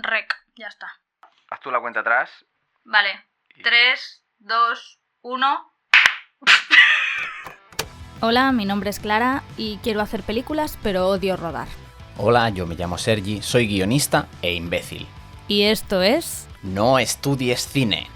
Rec, ya está. Haz tú la cuenta atrás. Vale. 3, 2, 1... Hola, mi nombre es Clara y quiero hacer películas, pero odio rodar. Hola, yo me llamo Sergi, soy guionista e imbécil. Y esto es... No estudies cine.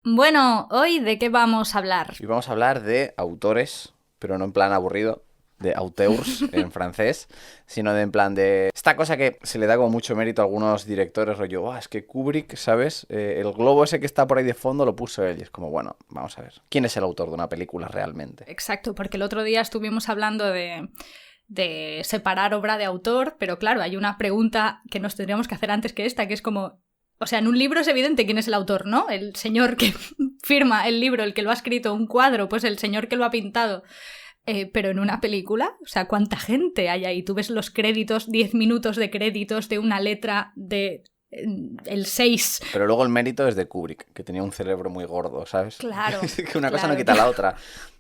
Bueno, ¿hoy de qué vamos a hablar? Y vamos a hablar de autores, pero no en plan aburrido, de auteurs en francés, sino de en plan de esta cosa que se le da como mucho mérito a algunos directores, rollo, es que Kubrick, ¿sabes? El globo ese que está por ahí de fondo lo puso él, y es como, bueno, vamos a ver, ¿quién es el autor de una película realmente? Exacto, porque el otro día estuvimos hablando de separar obra de autor, pero claro, hay una pregunta que nos tendríamos que hacer antes que esta, que es como... O sea, en un libro es evidente quién es el autor, ¿no? El señor que firma el libro, el que lo ha escrito, un cuadro, pues el señor que lo ha pintado. Pero en una película, o sea, ¿cuánta gente hay ahí? Tú ves los créditos, 10 minutos de créditos de una letra de el 6. Pero luego el mérito es de Kubrick, que tenía un cerebro muy gordo, ¿sabes? Claro. Que una cosa no quita la otra.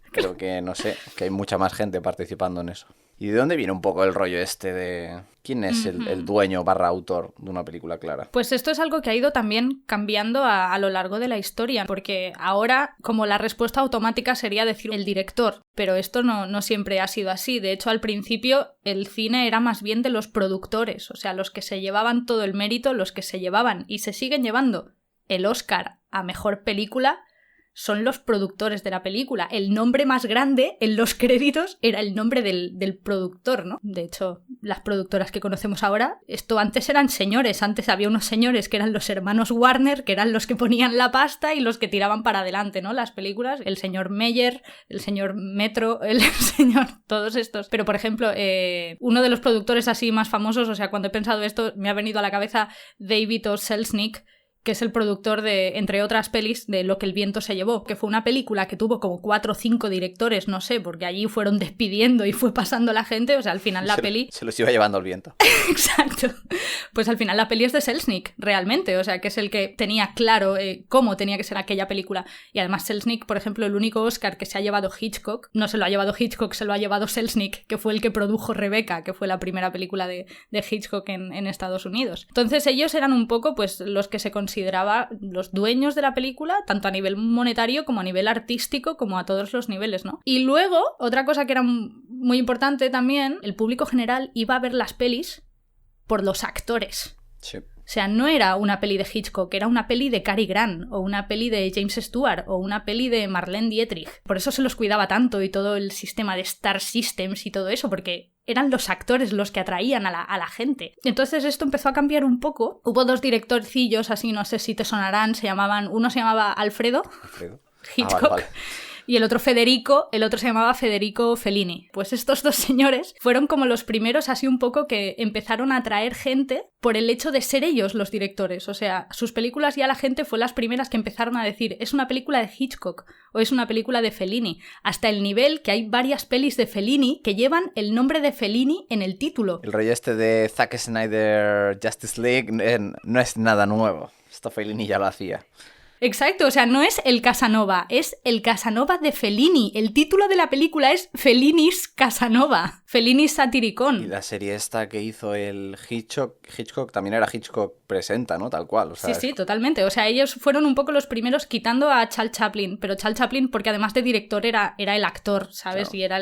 Creo que, no sé, que hay mucha más gente participando en eso. ¿Y de dónde viene un poco el rollo este de quién es el dueño / autor de una película, Clara? Pues esto es algo que ha ido también cambiando a lo largo de la historia, porque ahora como la respuesta automática sería decir el director, pero esto no siempre ha sido así. De hecho, al principio el cine era más bien de los productores, o sea, los que se llevaban todo el mérito, los que se llevaban y se siguen llevando el Oscar a mejor película, son los productores de la película. El nombre más grande en los créditos era el nombre del productor, ¿no? De hecho, las productoras que conocemos ahora, esto antes eran señores. Antes había unos señores que eran los hermanos Warner, que eran los que ponían la pasta y los que tiraban para adelante, ¿no? Las películas. El señor Meyer, el señor Metro, el señor... todos estos. Pero, por ejemplo, uno de los productores así más famosos, o sea, cuando he pensado esto, me ha venido a la cabeza David O. Selznick, que es el productor de, entre otras pelis, de Lo que el viento se llevó, que fue una película que tuvo como 4 o 5 directores, no sé, porque allí fueron despidiendo y fue pasando la gente, o sea, al final la peli... Se los iba llevando el viento. Exacto. Pues al final la peli es de Selznick, realmente, o sea, que es el que tenía claro cómo tenía que ser aquella película. Y además Selznick, por ejemplo, el único Oscar que se ha llevado Hitchcock, no se lo ha llevado Hitchcock, se lo ha llevado Selznick, que fue el que produjo Rebecca, que fue la primera película de Hitchcock en Estados Unidos. Entonces ellos eran un poco, pues, los que se consideraban los dueños de la película, tanto a nivel monetario como a nivel artístico, como a todos los niveles, ¿no? Y luego, otra cosa que era muy importante también, el público general iba a ver las pelis por los actores. Sí. O sea, no era una peli de Hitchcock, era una peli de Cary Grant, o una peli de James Stewart, o una peli de Marlene Dietrich. Por eso se los cuidaba tanto y todo el sistema de Star Systems y todo eso, porque eran los actores los que atraían a la gente. Entonces esto empezó a cambiar un poco. Hubo 2 directorcillos, así no sé si te sonarán, uno se llamaba Alfredo Hitchcock. Vale. Y el otro Federico, el otro se llamaba Federico Fellini. Pues estos 2 señores fueron como los primeros así un poco que empezaron a atraer gente por el hecho de ser ellos los directores. O sea, sus películas ya la gente fue las primeras que empezaron a decir es una película de Hitchcock o es una película de Fellini. Hasta el nivel que hay varias pelis de Fellini que llevan el nombre de Fellini en el título. El rollo este de Zack Snyder Justice League no es nada nuevo. Esto Fellini ya lo hacía. Exacto, o sea, no es el Casanova, es el Casanova de Fellini. El título de la película es Fellini's Casanova, Fellini's Satiricón. Y la serie esta que hizo el Hitchcock también era Hitchcock Presenta, ¿no? Tal cual. O sea, sí, totalmente. O sea, ellos fueron un poco los primeros quitando a Charles Chaplin, pero Charles Chaplin porque además de director era el actor, ¿sabes? Claro. Y era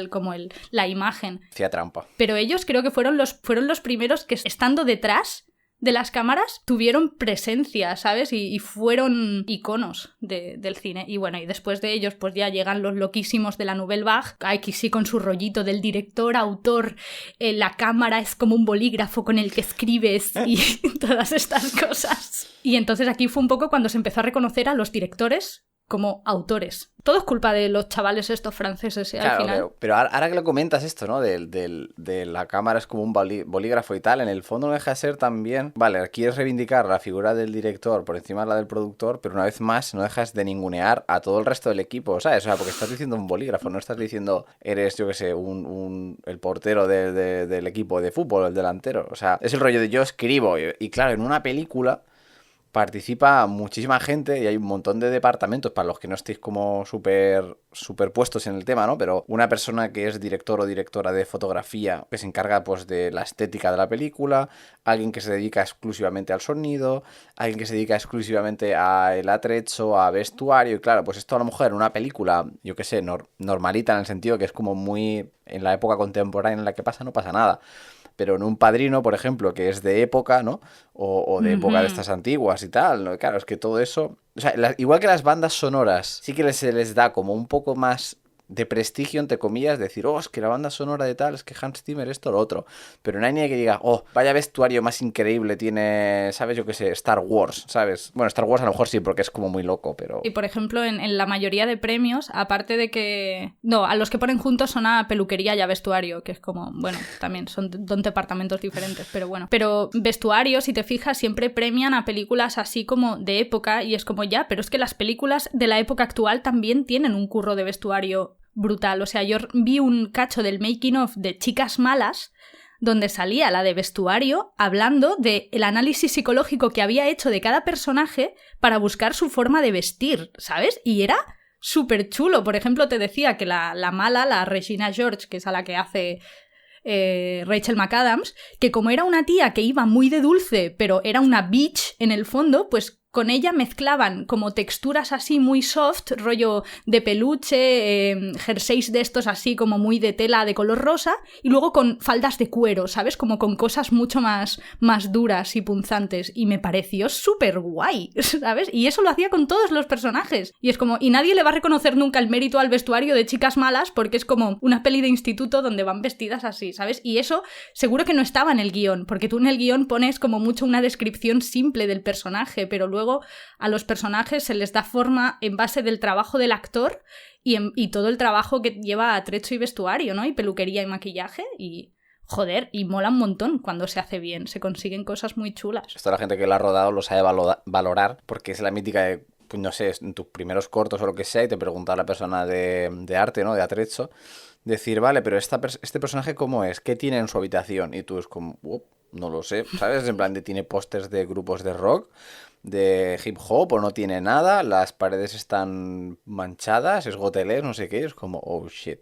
la imagen. Hacía trampa. Pero ellos creo que fueron los primeros que estando detrás de las cámaras tuvieron presencia, ¿sabes? Y fueron iconos del cine. Y bueno, y después de ellos pues ya llegan los loquísimos de la Nouvelle Vague, aquí sí con su rollito del director, autor, la cámara es como un bolígrafo con el que escribes y todas estas cosas. Y entonces aquí fue un poco cuando se empezó a reconocer a los directores como autores. Todo es culpa de los chavales estos franceses, claro, al final. Pero ahora que lo comentas esto, ¿no? De la cámara es como un bolígrafo y tal, en el fondo no deja de ser también... Vale, quieres reivindicar la figura del director por encima de la del productor, pero una vez más no dejas de ningunear a todo el resto del equipo, ¿sabes? O sea, porque estás diciendo un bolígrafo, no estás diciendo eres, yo qué sé, el portero del equipo de fútbol, el delantero. O sea, es el rollo de yo escribo y claro, en una película... participa muchísima gente y hay un montón de departamentos para los que no estéis como súper puestos en el tema, ¿no? Pero una persona que es director o directora de fotografía que se encarga pues de la estética de la película, alguien que se dedica exclusivamente al sonido, alguien que se dedica exclusivamente al atrecho, a vestuario, y claro, pues esto a lo mejor en una película, yo qué sé, normalita en el sentido que es como muy en la época contemporánea en la que pasa, no pasa nada. Pero en un Padrino, por ejemplo, que es de época, ¿no? O de época de estas antiguas y tal, ¿no? Claro, es que todo eso... O sea, igual que las bandas sonoras, sí que se les da como un poco más de prestigio, entre comillas, decir, oh, es que la banda sonora de tal, es que Hans Zimmer esto o lo otro. Pero no hay nadie que diga, oh, vaya vestuario más increíble tiene, ¿sabes? Yo qué sé, Star Wars, ¿sabes? Bueno, Star Wars a lo mejor sí, porque es como muy loco, pero... Y por ejemplo, en la mayoría de premios, aparte de que... No, a los que ponen juntos son a peluquería y a vestuario, que es como, bueno, también son departamentos diferentes, pero bueno. Pero vestuario, si te fijas, siempre premian a películas así como de época y es como ya, pero es que las películas de la época actual también tienen un curro de vestuario brutal. O sea, yo vi un cacho del making of de Chicas Malas donde salía la de vestuario hablando del análisis psicológico que había hecho de cada personaje para buscar su forma de vestir, ¿sabes? Y era súper chulo. Por ejemplo, te decía que la mala, la Regina George, que es a la que hace Rachel McAdams, que como era una tía que iba muy de dulce, pero era una bitch en el fondo, pues con ella mezclaban como texturas así muy soft, rollo de peluche, jerseys de estos así como muy de tela de color rosa, y luego con faldas de cuero, ¿sabes? Como con cosas mucho más duras y punzantes. Y me pareció súper guay, ¿sabes? Y eso lo hacía con todos los personajes. Y es como, y nadie le va a reconocer nunca el mérito al vestuario de Chicas Malas porque es como una peli de instituto donde van vestidas así, ¿sabes? Y eso seguro que no estaba en el guión, porque tú en el guión pones como mucho una descripción simple del personaje, pero luego a los personajes se les da forma en base del trabajo del actor y todo el trabajo que lleva atrecho y vestuario, ¿no? Y peluquería y maquillaje y... Joder, y mola un montón cuando se hace bien, se consiguen cosas muy chulas. Esto la gente que lo ha rodado lo sabe valorar, porque es la mítica de, pues no sé, en tus primeros cortos o lo que sea, y te pregunta a la persona de arte, ¿no? De atrecho, decir, vale, pero este personaje ¿cómo es? ¿Qué tiene en su habitación? Y tú es como, no lo sé, ¿sabes? En plan de tiene pósters de grupos de rock, de hip hop, o no tiene nada, las paredes están manchadas, es gotelés, no sé qué, es como, oh shit.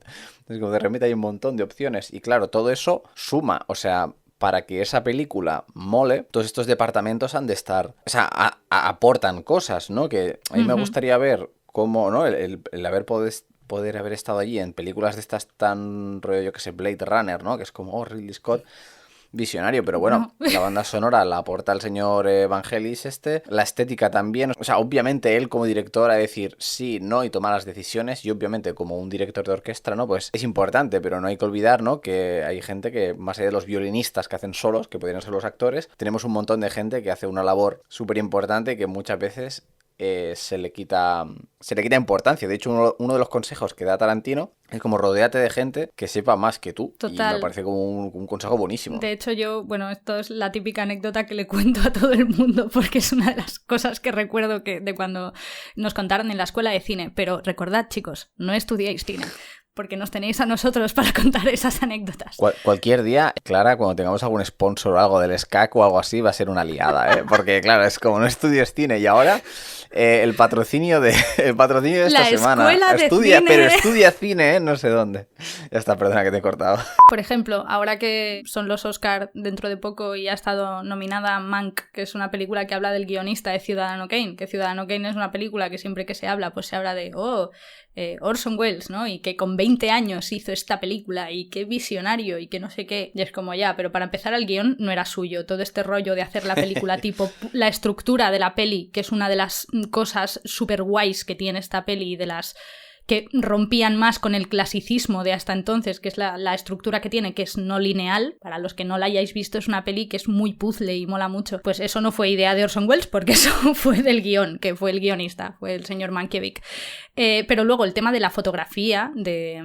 Es como de repente hay un montón de opciones y claro, todo eso suma, o sea, para que esa película mole, todos estos departamentos han de estar, o sea, aportan cosas, ¿no? Que a mí me gustaría ver cómo, ¿no? El haber poder haber estado allí en películas de estas tan rollo, yo que sé, Blade Runner, ¿no? Que es como, oh, Ridley Scott... Visionario, pero bueno, no. La banda sonora la aporta el señor Vangelis la estética también, o sea, obviamente él como director a decir sí, no y tomar las decisiones y obviamente como un director de orquesta, ¿no? Pues es importante, pero no hay que olvidar, ¿no? Que hay gente que, más allá de los violinistas que hacen solos, que podrían ser los actores, tenemos un montón de gente que hace una labor súper importante que muchas veces... se le quita importancia. De hecho, uno de los consejos que da Tarantino es como rodéate de gente que sepa más que tú. Total. Y me parece como un consejo buenísimo. De hecho, bueno, esto es la típica anécdota que le cuento a todo el mundo porque es una de las cosas que recuerdo de cuando nos contaron en la escuela de cine. Pero recordad, chicos, no estudiáis cine. Porque nos tenéis a nosotros para contar esas anécdotas. Cualquier día, Clara, cuando tengamos algún sponsor o algo del SCAC o algo así, va a ser una liada, ¿eh? Porque, claro, es como no estudies cine y ahora el patrocinio de esta la semana. Cine. Pero estudia cine, ¿eh? No sé dónde. Ya está, perdona que te he cortado. Por ejemplo, ahora que son los Oscar dentro de poco y ha estado nominada Mank, que es una película que habla del guionista de Ciudadano Kane, que Ciudadano Kane es una película que siempre que se habla, pues se habla de, Orson Welles, ¿no? Y que con 20 años hizo esta película y qué visionario y que no sé qué. Y es como ya, pero para empezar el guión no era suyo. Todo este rollo de hacer la película tipo la estructura de la peli, que es una de las cosas súper guays que tiene esta peli y de las que rompían más con el clasicismo de hasta entonces, que es la estructura que tiene, que es no lineal. Para los que no la hayáis visto, es una peli que es muy puzzle y mola mucho. Pues eso no fue idea de Orson Welles, porque eso fue del guión, que fue el guionista, fue el señor Mankiewicz. Pero luego el tema de la fotografía de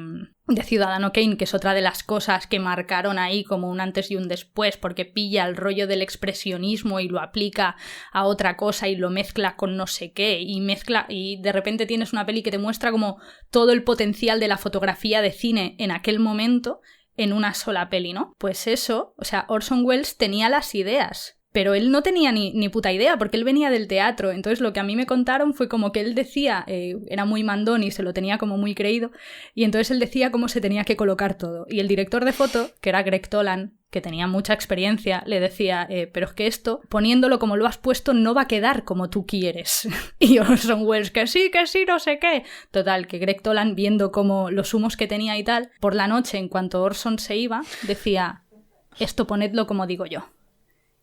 Ciudadano Kane, que es otra de las cosas que marcaron ahí como un antes y un después, porque pilla el rollo del expresionismo y lo aplica a otra cosa y lo mezcla con no sé qué, y de repente tienes una peli que te muestra como todo el potencial de la fotografía de cine en aquel momento en una sola peli, ¿no? Pues eso, o sea, Orson Welles tenía las ideas, pero él no tenía ni puta idea, porque él venía del teatro. Entonces lo que a mí me contaron fue como que él decía, era muy mandón y se lo tenía como muy creído, y entonces él decía cómo se tenía que colocar todo. Y el director de foto, que era Greg Toland, que tenía mucha experiencia, le decía, pero es que esto, poniéndolo como lo has puesto, no va a quedar como tú quieres. Y Orson Welles, que sí, no sé qué. Total, que Greg Toland, viendo como los humos que tenía y tal, por la noche, en cuanto Orson se iba, decía, esto ponedlo como digo yo.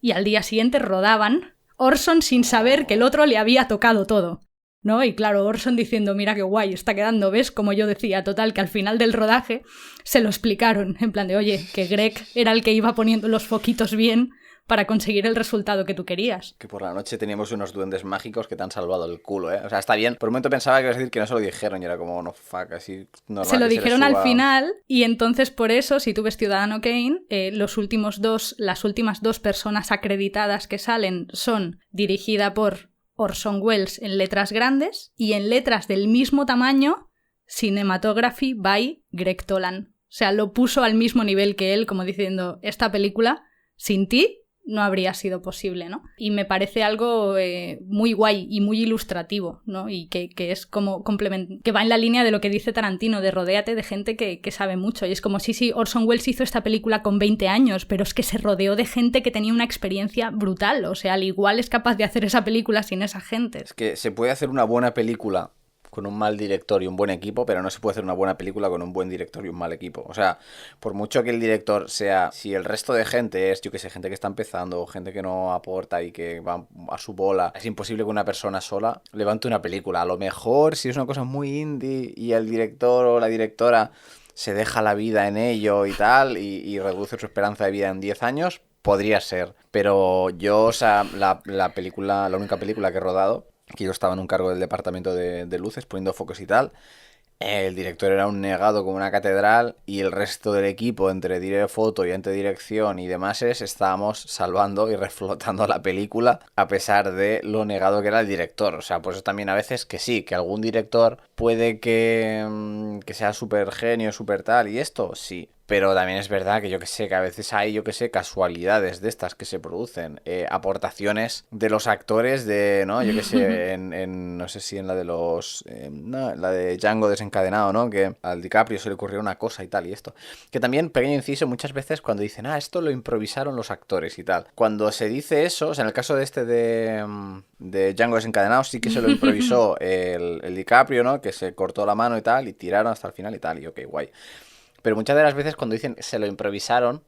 Y al día siguiente rodaban, Orson sin saber que el otro le había tocado todo, ¿no? Y claro, Orson diciendo, mira qué guay, está quedando, ¿ves? Como yo decía, total, que al final del rodaje se lo explicaron, en plan de, oye, que Greg era el que iba poniendo los foquitos bien para conseguir el resultado que tú querías. Que por la noche teníamos unos duendes mágicos que te han salvado el culo, ¿eh? O sea, está bien. Por un momento pensaba que ibas a decir que no se lo dijeron y era como, no, fuck, así normal. Se lo dijeron suba... al final y entonces por eso, si tú ves Ciudadano Kane, las últimas dos personas acreditadas que salen son dirigida por Orson Welles en letras grandes y en letras del mismo tamaño, Cinematography by Greg Toland. O sea, lo puso al mismo nivel que él, como diciendo, esta película, sin ti, no habría sido posible, ¿no? Y me parece algo muy guay y muy ilustrativo, ¿no? Y que es como que va en la línea de lo que dice Tarantino, de rodéate de gente que sabe mucho. Y es como, sí, Orson Welles hizo esta película con 20 años, pero es que se rodeó de gente que tenía una experiencia brutal. O sea, al igual es capaz de hacer esa película sin esa gente. Es que se puede hacer una buena película con un mal director y un buen equipo, pero no se puede hacer una buena película con un buen director y un mal equipo. O sea, por mucho que el director sea... Si el resto de gente es, yo que sé, gente que está empezando, gente que no aporta y que va a su bola, es imposible que una persona sola levante una película. A lo mejor, si es una cosa muy indie y el director o la directora se deja la vida en ello y tal, y reduce su esperanza de vida en 10 años, podría ser. Pero yo, o sea, la única película que he rodado, que yo estaba en un cargo del departamento de luces, poniendo focos y tal, el director era un negado como una catedral y el resto del equipo, entre dirección, foto y antedirección y demás, estábamos salvando y reflotando la película a pesar de lo negado que era el director. O sea, pues también a veces que sí, que algún director puede que sea súper genio, súper tal y esto, sí. Pero también es verdad que yo que sé, que a veces hay, casualidades de estas que se producen, aportaciones de los actores de, ¿no? Yo que sé, no sé si en la de la de Django desencadenado, ¿no? Que al DiCaprio se le ocurrió una cosa y tal y esto. Que también, pequeño inciso, muchas veces cuando dicen, esto lo improvisaron los actores y tal. Cuando se dice eso, o sea, en el caso de de Django desencadenado sí que se lo improvisó el DiCaprio, ¿no? Que se cortó la mano y tal y tiraron hasta el final y tal y ok, guay. Pero muchas de las veces cuando dicen se lo improvisaron,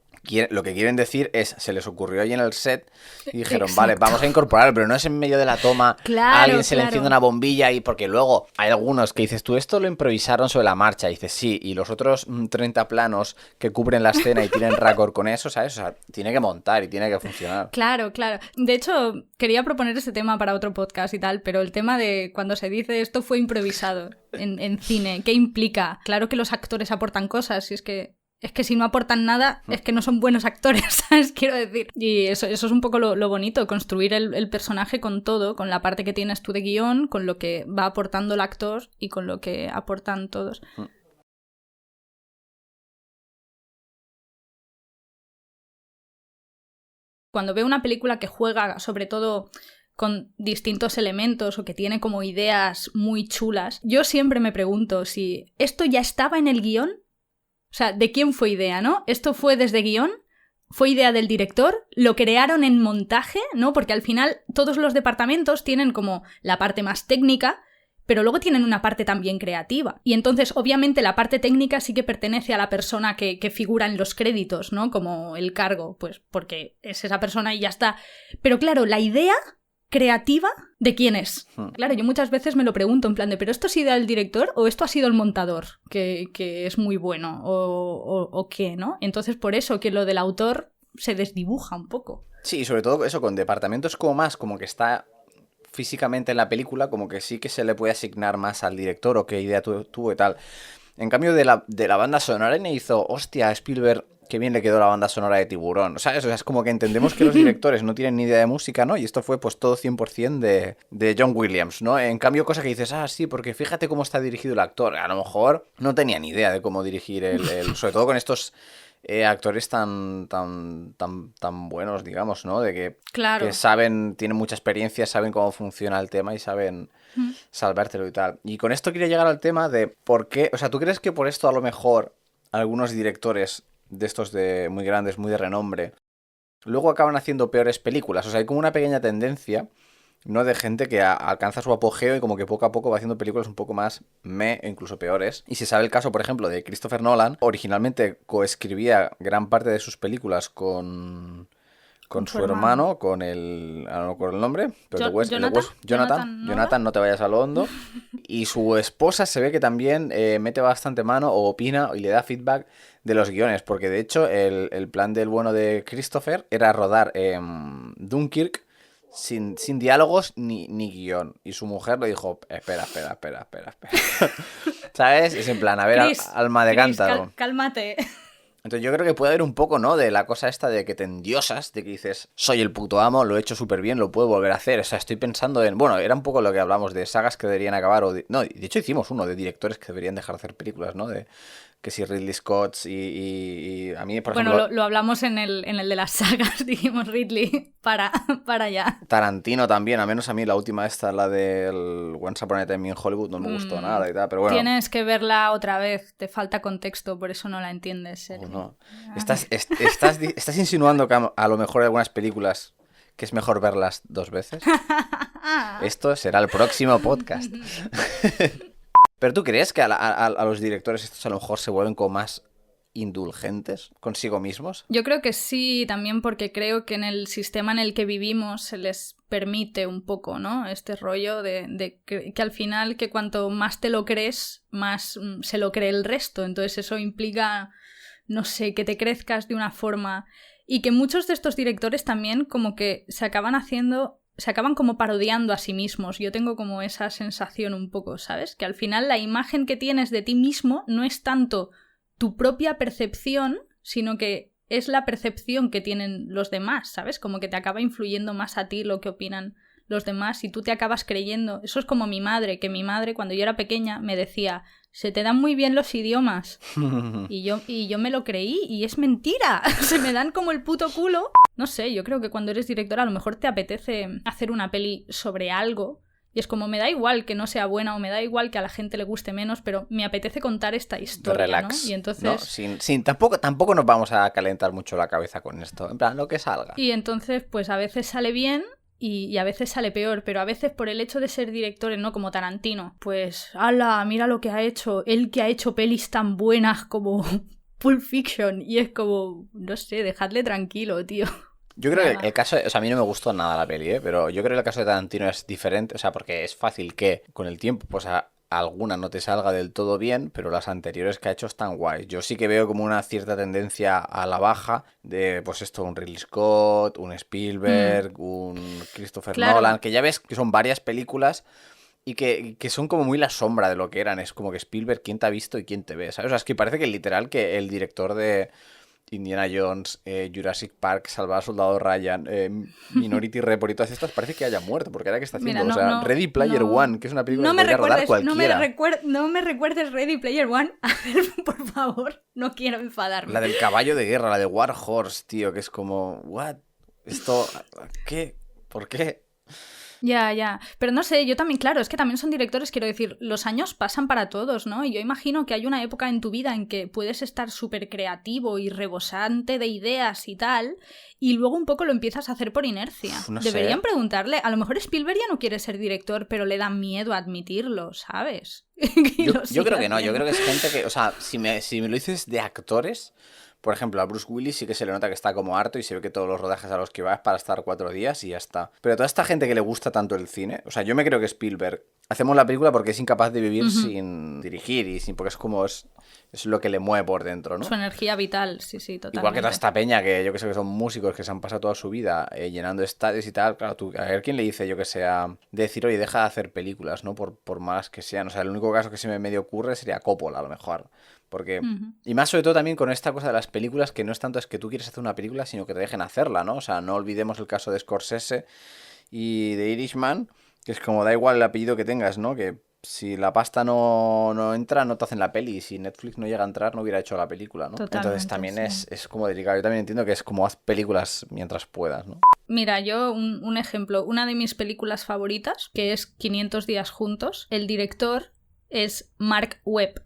lo que quieren decir es se les ocurrió ahí en el set y dijeron, vale, vamos a incorporarlo, pero no es en medio de la toma, a alguien se le enciende una bombilla y porque luego hay algunos que dices, tú esto lo improvisaron sobre la marcha, y dices, sí, y los otros 30 planos que cubren la escena y tienen récord con eso, ¿sabes? O sea, tiene que montar y tiene que funcionar. Claro. De hecho, quería proponer este tema para otro podcast y tal, pero el tema de cuando se dice esto fue improvisado en cine, ¿qué implica? Claro que los actores aportan cosas, y es que si no aportan nada, es que no son buenos actores, ¿sabes? Quiero decir. Y eso es un poco lo bonito, construir el personaje con todo, con la parte que tienes tú de guión, con lo que va aportando el actor y con lo que aportan todos. Cuando veo una película que juega, sobre todo con distintos elementos o que tiene como ideas muy chulas, yo siempre me pregunto si esto ya estaba en el guión. O sea, ¿de quién fue idea, no? ¿Esto fue desde guión? ¿Fue idea del director? ¿Lo crearon en montaje? ¿No? Porque al final todos los departamentos tienen como la parte más técnica, pero luego tienen una parte también creativa. Y entonces, obviamente, la parte técnica sí que pertenece a la persona que figura en los créditos, ¿no? Como el cargo, pues porque es esa persona y ya está. Pero claro, la idea creativa, ¿de quién es? Claro, yo muchas veces me lo pregunto en plan de, ¿pero esto ha sido el director o esto ha sido el montador, que es muy bueno, o qué, ¿no? Entonces por eso que lo del autor se desdibuja un poco. Sí, sobre todo eso, con departamentos como más, como que está físicamente en la película, como que sí que se le puede asignar más al director o qué idea tuvo y tal. En cambio de la banda sonora, me hizo, hostia, Spielberg, qué bien le quedó la banda sonora de Tiburón. O sea, es como que entendemos que los directores no tienen ni idea de música, ¿no? Y esto fue pues todo 100% de John Williams, ¿no? En cambio, cosa que dices, sí, porque fíjate cómo está dirigido el actor. A lo mejor no tenía ni idea de cómo dirigir sobre todo con estos actores tan buenos, digamos, ¿no? De que Claro. saben, tienen mucha experiencia, saben cómo funciona el tema y saben salvártelo y tal. Y con esto quería llegar al tema de por qué, o sea, ¿tú crees que por esto a lo mejor algunos directores de estos de muy grandes, muy de renombre, luego acaban haciendo peores películas? O sea, hay como una pequeña tendencia, ¿no? De gente que alcanza su apogeo y como que poco a poco va haciendo películas un poco más e incluso peores. Y se sabe el caso, por ejemplo, de Christopher Nolan. Originalmente coescribía gran parte de sus películas con su hermano, con el... ahora no recuerdo el nombre, pero Jonathan, no te vayas a lo hondo. Y su esposa se ve que también mete bastante mano o opina y le da feedback de los guiones, porque de hecho el plan del bueno de Christopher era rodar Dunkirk sin diálogos ni guión. Y su mujer le dijo, espera. ¿Sabes? Es en plan, a ver, Chris, alma de cántaro. Cálmate. Entonces yo creo que puede haber un poco, ¿no? De la cosa esta de que te endiosas, de que dices, soy el puto amo, lo he hecho súper bien, lo puedo volver a hacer. O sea, estoy pensando en... Bueno, era un poco lo que hablamos de sagas que deberían acabar o... No, de hecho hicimos uno de directores que deberían dejar de hacer películas, ¿no? De que si Ridley Scott y a mí, por ejemplo... Bueno, lo hablamos en el de las sagas, dijimos Ridley, para allá. Tarantino también, al menos a mí la última esta, la del Once Upon a Time in Hollywood, no me gustó nada y tal, pero bueno... Tienes que verla otra vez, te falta contexto, por eso no la entiendes. No. ¿Estás insinuando que a lo mejor hay algunas películas que es mejor verlas 2 veces? Esto será el próximo podcast. ¿Pero tú crees que a los directores estos a lo mejor se vuelven como más indulgentes consigo mismos? Yo creo que sí, también porque creo que en el sistema en el que vivimos se les permite un poco, ¿no? Este rollo de que al final que cuanto más te lo crees, más se lo cree el resto. Entonces eso implica, no sé, que te crezcas de una forma y que muchos de estos directores también como que se acaban como parodiando a sí mismos. Yo tengo como esa sensación un poco, ¿sabes? Que al final la imagen que tienes de ti mismo no es tanto tu propia percepción, sino que es la percepción que tienen los demás, ¿sabes? Como que te acaba influyendo más a ti lo que opinan los demás y tú te acabas creyendo. Eso es como mi madre, que mi madre cuando yo era pequeña me decía, se te dan muy bien los idiomas. Y yo me lo creí y es mentira. Se me dan como el puto culo. No sé, yo creo que cuando eres directora a lo mejor te apetece hacer una peli sobre algo y es como, me da igual que no sea buena o me da igual que a la gente le guste menos, pero me apetece contar esta historia, relax, ¿no? Y entonces... ¿no? Tampoco nos vamos a calentar mucho la cabeza con esto. En plan, lo que salga. Y entonces, pues a veces sale bien y a veces sale peor, pero a veces por el hecho de ser directores, ¿no? Como Tarantino, pues, ¡hala! Mira lo que ha hecho. Él que ha hecho pelis tan buenas como Pulp Fiction. Y es como, no sé, dejadle tranquilo, tío. Yo creo que el caso, o sea, a mí no me gustó nada la peli, pero yo creo que el caso de Tarantino es diferente, o sea, porque es fácil que con el tiempo, pues alguna no te salga del todo bien, pero las anteriores que ha hecho están guays. Yo sí que veo como una cierta tendencia a la baja de, pues esto, un Ridley Scott, un Spielberg, un Christopher Nolan, que ya ves que son varias películas y que son como muy la sombra de lo que eran. Es como que Spielberg, ¿quién te ha visto y quién te ve? ¿Sabes? O sea, es que parece que literal que el director de Indiana Jones, Jurassic Park, Salvar al Soldado Ryan, Minority Report y todas estas parece que haya muerto, porque ahora que está haciendo, Mira, Ready Player One, que es una película que podría rodar cualquiera. No me recuerdes Ready Player One, a ver, por favor, no quiero enfadarme. La del caballo de guerra, la de War Horse, tío, que es como, ¿what? Esto, ¿qué? ¿Por qué? Ya. Pero no sé, yo también, claro, es que también son directores, quiero decir, los años pasan para todos, ¿no? Y yo imagino que hay una época en tu vida en que puedes estar súper creativo y rebosante de ideas y tal, y luego un poco lo empiezas a hacer por inercia. Deberían preguntarle, a lo mejor Spielberg ya no quiere ser director, pero le da miedo admitirlo, ¿sabes? Yo creo que no, yo creo que es gente que, o sea, si me lo dices de actores... Por ejemplo, a Bruce Willis sí que se le nota que está como harto y se ve que todos los rodajes a los que va es para estar 4 días y ya está. Pero toda esta gente que le gusta tanto el cine, o sea, yo me creo que Spielberg hacemos la película porque es incapaz de vivir sin dirigir y sin porque es como es lo que le mueve por dentro, ¿no? Su energía vital, sí, totalmente. Igual que toda esta peña que yo que sé que son músicos que se han pasado toda su vida llenando estadios y tal, claro, tú a ver quién le dice yo que sea de decir, oye, deja de hacer películas, ¿no? Por más que sean, o sea, el único caso que se me medio ocurre sería Coppola a lo mejor. Porque, y más sobre todo también con esta cosa de las películas, que no es tanto es que tú quieres hacer una película, sino que te dejen hacerla, ¿no? O sea, no olvidemos el caso de Scorsese y de Irishman, que es como da igual el apellido que tengas, ¿no? Que Si la pasta no entra, no te hacen la peli. Y si Netflix no llega a entrar, no hubiera hecho la película, ¿no? Totalmente, Entonces también sí. es como delicado. Yo también entiendo que es como haz películas mientras puedas, ¿no? Mira, yo un ejemplo, una de mis películas favoritas, que es 500 días juntos, el director es Mark Webb.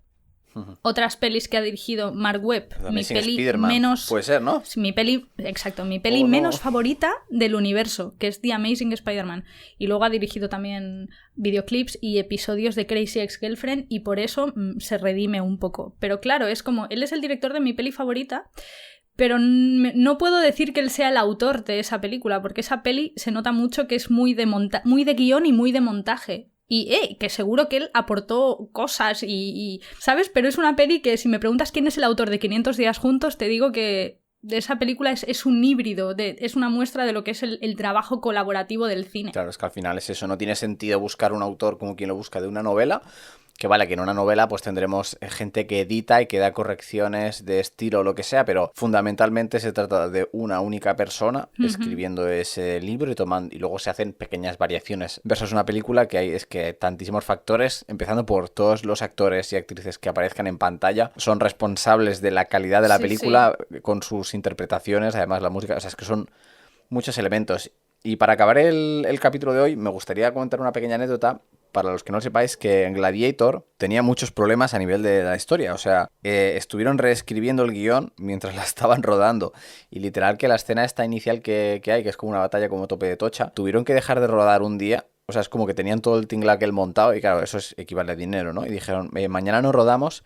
Otras pelis que ha dirigido Mark Webb, mi peli menos... Puede ser, ¿no? Mi peli menos favorita del universo, que es The Amazing Spider-Man. Y luego ha dirigido también videoclips y episodios de Crazy Ex-Girlfriend y por eso se redime un poco. Pero claro, es como, él es el director de mi peli favorita, pero no puedo decir que él sea el autor de esa película, porque esa peli se nota mucho que es muy de guión y muy de montaje. Y que seguro que él aportó cosas ¿sabes? Pero es una peli que si me preguntas quién es el autor de 500 días juntos, te digo que de esa película es un híbrido, es una muestra de lo que es el trabajo colaborativo del cine. Claro, es que al final es eso, no tiene sentido buscar un autor como quien lo busca de una novela, que vale, que en una novela pues tendremos gente que edita y que da correcciones de estilo o lo que sea, pero fundamentalmente se trata de una única persona escribiendo ese libro y luego se hacen pequeñas variaciones. Versus una película que hay tantísimos factores, empezando por todos los actores y actrices que aparezcan en pantalla, son responsables de la calidad de la película con sus interpretaciones, además la música, o sea, es que son muchos elementos. Y para acabar el capítulo de hoy, me gustaría comentar una pequeña anécdota. Para los que no sepáis, que en Gladiator tenía muchos problemas a nivel de la historia. O sea, estuvieron reescribiendo el guión mientras la estaban rodando. Y literal que la escena esta inicial que hay, que es como una batalla como tope de tocha, tuvieron que dejar de rodar un día. O sea, es como que tenían todo el tinglaquel montado y claro, eso equivale a dinero, ¿no? Y dijeron, mañana no rodamos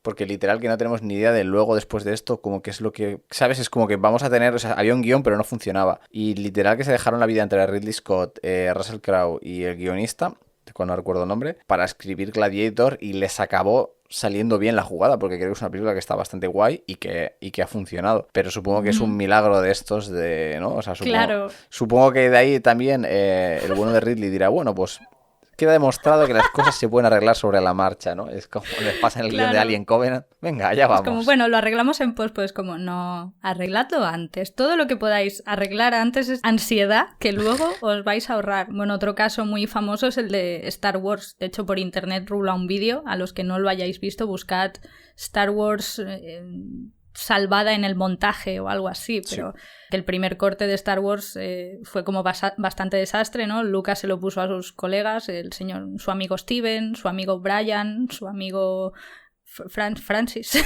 porque literal que no tenemos ni idea de luego después de esto, como que es lo que, ¿sabes? Es como que vamos a tener, o sea, había un guión pero no funcionaba. Y literal que se dejaron la vida entre Ridley Scott, Russell Crowe y el guionista, cuando no recuerdo el nombre, para escribir Gladiator y les acabó saliendo bien la jugada, porque creo que es una película que está bastante guay y que ha funcionado. Pero supongo que es un milagro de estos, ¿no? O sea, supongo que de ahí también el bueno de Ridley dirá, bueno, pues queda demostrado que las cosas se pueden arreglar sobre la marcha, ¿no? Es como les pasa en el guión de Alien Covenant. Venga, allá vamos. Es como, bueno, lo arreglamos en post, pues como, no, arregladlo antes. Todo lo que podáis arreglar antes es ansiedad que luego os vais a ahorrar. Bueno, otro caso muy famoso es el de Star Wars. De hecho, por internet rula un vídeo. A los que no lo hayáis visto, buscad Star Wars... salvada en el montaje o algo así, pero el primer corte de Star Wars fue como bastante desastre, ¿no? Lucas se lo puso a sus colegas, su amigo Steven, su amigo Brian, su amigo Francis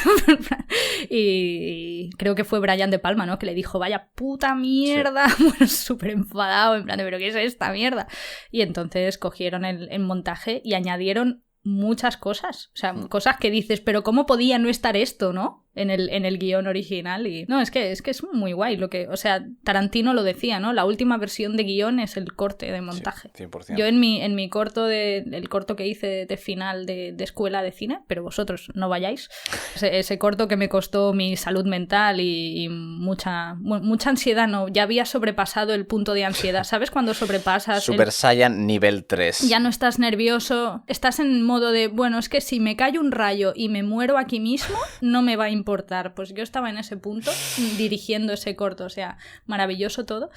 y creo que fue Brian De Palma, ¿no? Que le dijo, vaya puta mierda, súper enfadado, en plan de, ¿pero qué es esta mierda? Y entonces cogieron el montaje y añadieron muchas cosas, o sea, cosas que dices, pero ¿cómo podía no estar esto, no? En el guión original y... No, es que es muy guay lo que... O sea, Tarantino lo decía, ¿no? La última versión de guión es el corte de montaje. Sí, 100%. Yo en mi corto el corto que hice de final de escuela de cine, pero vosotros no vayáis, ese corto que me costó mi salud mental y mucha ansiedad, no, ya había sobrepasado el punto de ansiedad, ¿sabes? Cuando sobrepasas... Super Saiyan nivel 3. Ya no estás nervioso, estás en modo de, bueno, es que si me cae un rayo y me muero aquí mismo, no me va a importar. Pues yo estaba en ese punto dirigiendo ese corto, o sea, maravilloso todo.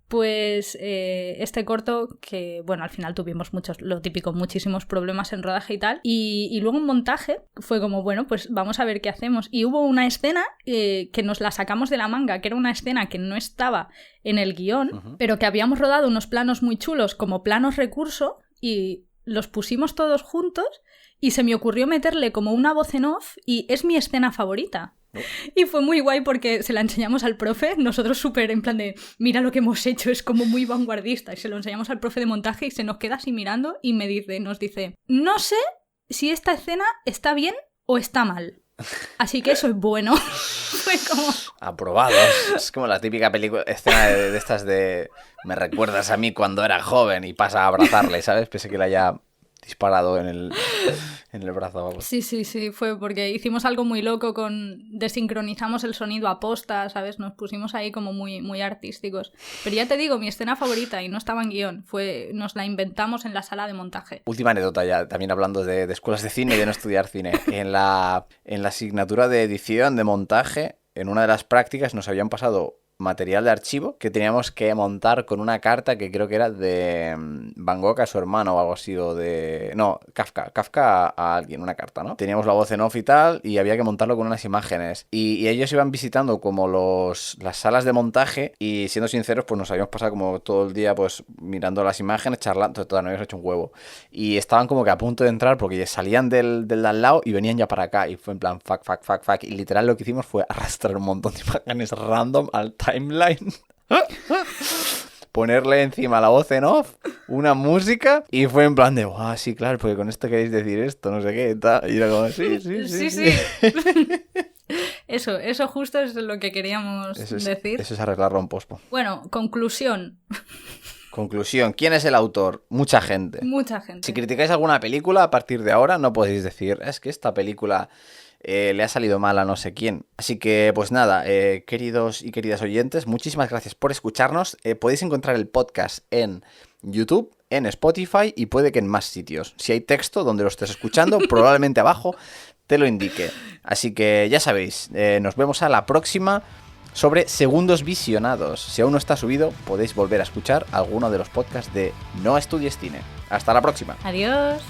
Pues este corto que, bueno, al final tuvimos lo típico, muchísimos problemas en rodaje y tal, y luego en montaje fue como, bueno, pues vamos a ver qué hacemos. Y hubo una escena que nos la sacamos de la manga, que era una escena que no estaba en el guión, pero que habíamos rodado unos planos muy chulos como planos recurso y los pusimos todos juntos y se me ocurrió meterle como una voz en off y es mi escena favorita. Y fue muy guay porque se la enseñamos al profe, nosotros súper en plan de, mira lo que hemos hecho, es como muy vanguardista, y se lo enseñamos al profe de montaje y se nos queda así mirando y nos dice, no sé si esta escena está bien o está mal. Así que eso es bueno. Fue como... Aprobado. Es como la típica escena de estas de me recuerdas a mí cuando era joven y pasa a abrazarle, ¿sabes? Pese que la haya disparado en el brazo. Vamos. Sí, fue porque hicimos algo muy loco desincronizamos el sonido a posta, ¿sabes? Nos pusimos ahí como muy, muy artísticos. Pero ya te digo, mi escena favorita, y no estaba en guión, nos la inventamos en la sala de montaje. Última anécdota ya, también hablando de escuelas de cine y de no estudiar cine. En la asignatura de edición, de montaje, en una de las prácticas nos habían pasado material de archivo que teníamos que montar con una carta que creo que era de Van Gogh a su hermano o algo así, o de... No, Kafka a alguien, una carta, ¿no? Teníamos la voz en off y tal, y había que montarlo con unas imágenes. Y ellos iban visitando como las salas de montaje, y siendo sinceros, pues nos habíamos pasado como todo el día pues mirando las imágenes, charlando, todo, nos habíamos hecho un huevo. Y estaban como que a punto de entrar porque salían del de al lado y venían ya para acá, y fue en plan fuck. Y literal lo que hicimos fue arrastrar un montón de imágenes random al timeline. Ponerle encima la voz en off, una música, y fue en plan de, wow, sí, claro, porque con esto queréis decir esto, no sé qué, tal. Y era como, sí. Eso justo es lo que queríamos decir. Eso es arreglarlo en pospo. Bueno, conclusión. Conclusión, ¿quién es el autor? Mucha gente. Si criticáis alguna película, a partir de ahora no podéis decir, es que esta película le ha salido mal a no sé quién. Así que, pues nada, queridos y queridas oyentes, muchísimas gracias por escucharnos. Podéis encontrar el podcast en YouTube, en Spotify y puede que en más sitios. Si hay texto donde lo estés escuchando, probablemente abajo te lo indique. Así que ya sabéis, nos vemos a la próxima sobre segundos visionados. Si aún no está subido, podéis volver a escuchar alguno de los podcasts de No Estudies Cine. Hasta la próxima. Adiós.